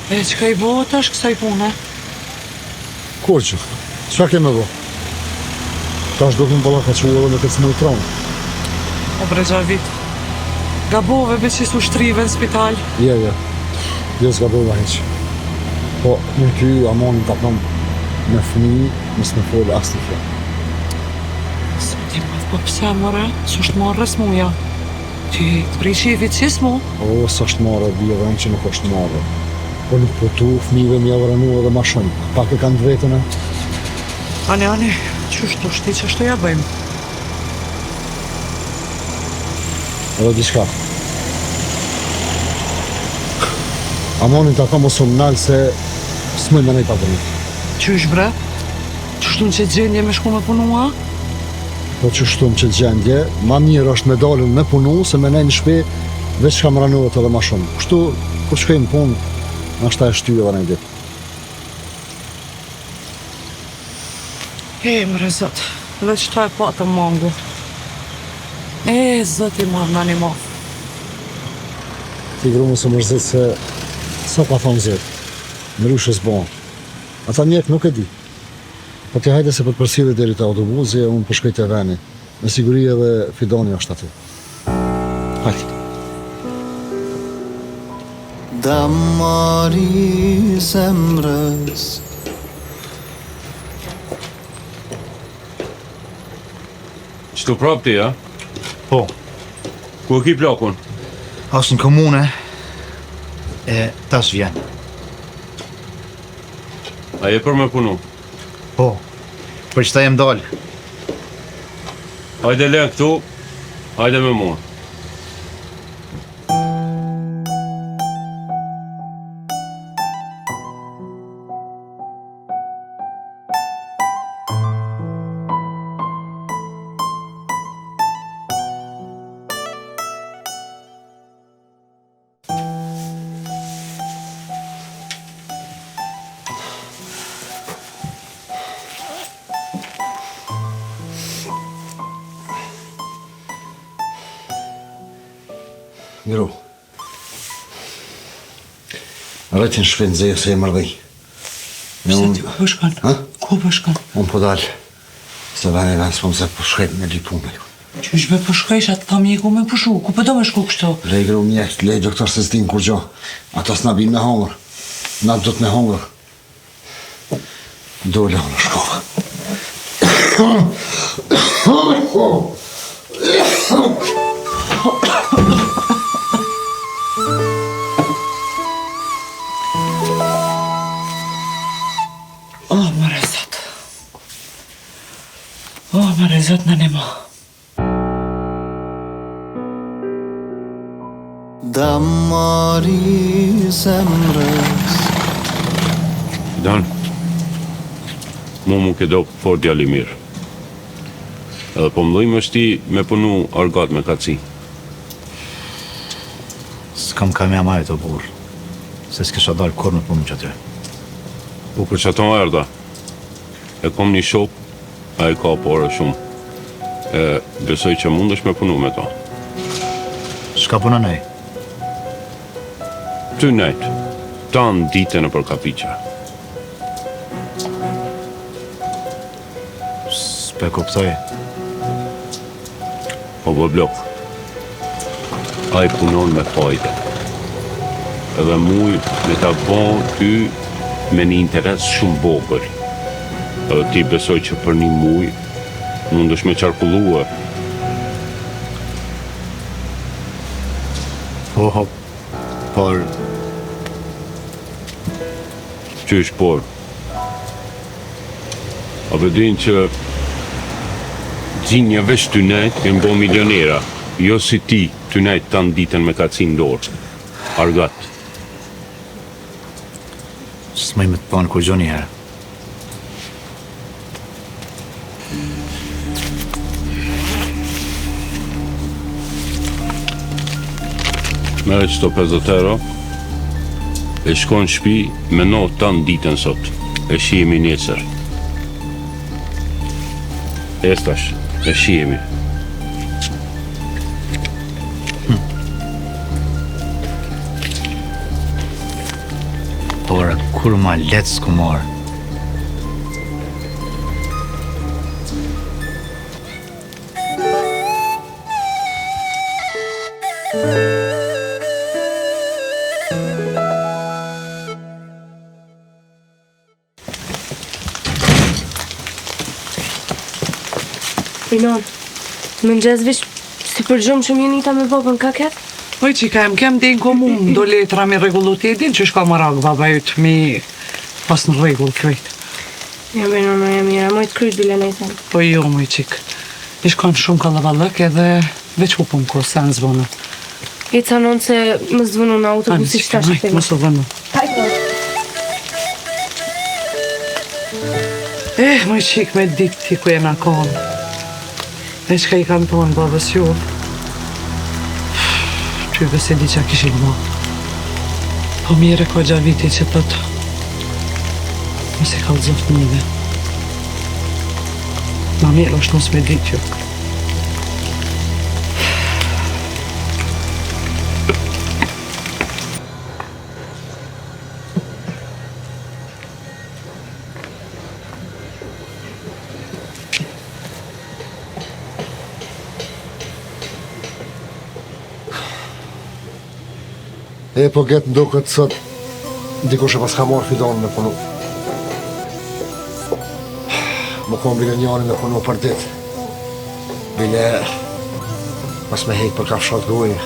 E qka I bo tash kësaj pune? Kur që? Qa keme bo? Tash do këmë bëlla ka që edhe me këtë smujë tronë. O bre Gjavit, gabove be që su shtrive në spital. Je s'gabova heq. Po, në ty amonin të apëm me fëmi, mësë me folë as të fjallë. Së ti madhë, po pëse mëre? Së është marrë rës muja? Ti të prishi I vicis mu? O, së është marrë, bje dhe që nuk është marrë. Po nuk po tu, fëmive mi avranu edhe ma shumë. Pak e kanë vetën e? Ani, qështu shti që shtu ja bëjmë? Edhe diçka. Amonin të ka mos umë nalë se s'mëj me nej papërin. Qysh bre? Qështu në që gjendje me shku me punua? Po qështu në që gjendje, ma mirë është me dalën me punu se me nej në shpe veç ka më ranuat edhe ma shumë. Kështu, kur shkojmë punë, nështë ta e shtyë edhe në ditë. Mre zot, veç ta e patë mangu. Zot I marrë në një ma. Ti gru më së mërzit se sa ka thonë zirë, në ryshës bon. Ata mjek nuk e di. Po ti hajde se për të përsidhe deri të autobuzi e unë përshkoj të veni. Me siguri edhe Fidoni është aty. Hajde. Damari zemrës Qëtu prap ti, a? Po, Ku e ki plakun? asë në komune e tas vjen. A je për me punu? Po, për që ta jem dalë. Hajde len këtu, hajde me mua. Miru. Rëtin shpinë zejo se e mërdej. Pse ti ku përshkan? Ha? Ku përshkan? Unë po dalë. Se vene vend s'po më se përshkajt me dy punë. Qysh me përshkajsh atë ka mjeku me përshu? Ku përdo me shku kështu? Lej gru mjekt, lej doktor se s'din kur gjo. Ata s'na bin me hongër. Na do të me hongër. Dole unë shkova. Mare zot në një ma. Damari zemrës Dan, mu ke do fort djali mirë. Edhe po mdojmë është ti me punu argat me kaci. s'kam ka me amajt o burë, se s'kesha dalë kur me punë që aty. Po për që ato erda, e kom një shok, a e ka pore shumë. E besoj që mundesh me punu me to. Shka puna nej? Ty nejtë, tanë dite në për kapiqa. S'pe kuptoj. Po bë blok. A i punon me fajte. Edhe muj me ta bon ty me një interes shumë vogël. Edhe ti besoj që për një muj mundesh me qarkullue. Po, por... Qysh por? A vedin që Gjinja veç ty nejt e mbo milionera, jo si ti ty nejt tanë ditën me kacin dorë. Argat. S'maj me të panë kur gjo një herë. Mere qëto 50 euro, e shkon në shpi me no tanë ditën sot. E shihemi nesër. Estash, e shihemi. Ora, kur ma letë s'ku marë. Rinon, më nxezvish si për gjumë që mjenita me babën ka ketë? Oj, qika, kem din komun, do letra mi regullu ti, din që shka më rakë baba jëtë mi pas në regull krejt. Ja, Rinon, ja mira, mojtë kryt bile në i thëmë. Po jo, moj qik, ishkon shumë kalabalëk edhe veç hupëm ko, se në zvonë. I të anon se më zvënu në autobusi që ta shpëtimi. Mos o vënu. Hajtë. Moj qik, me ditë ti ku jena konë. E qka i kam tonë babës ju, qyve se di qa kishin ma. Po mire ko gja viti që tëtë, mos e ka lëzoft mide. Ma mirë është mos me ditë ju. E po getë ndo këtë sot, dikush e pas ka marrë fidonë me punu. Më kom bile njani me punu për ditë. Bile mas me hejtë për kafshat gojë.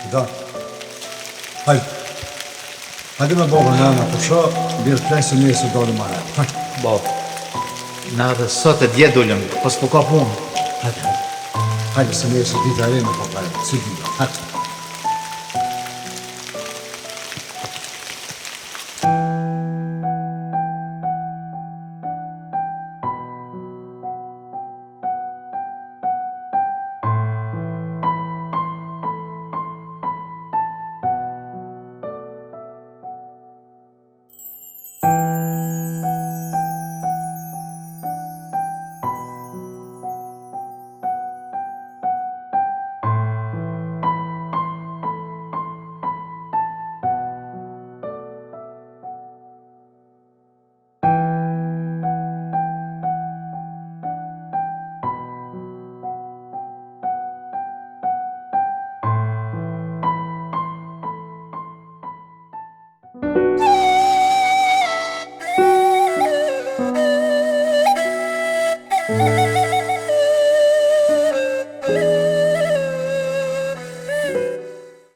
Da. Hajde. Hajde me babën nana, po sho, bjerë të plejë së njësë të dollë ma herë. Hajde. Bab, na dhe sot e dje dollëm, pas po ka punë. Hajde. Hajde së njësë ditë e rejme, po plejë. Si dhja. Hajde.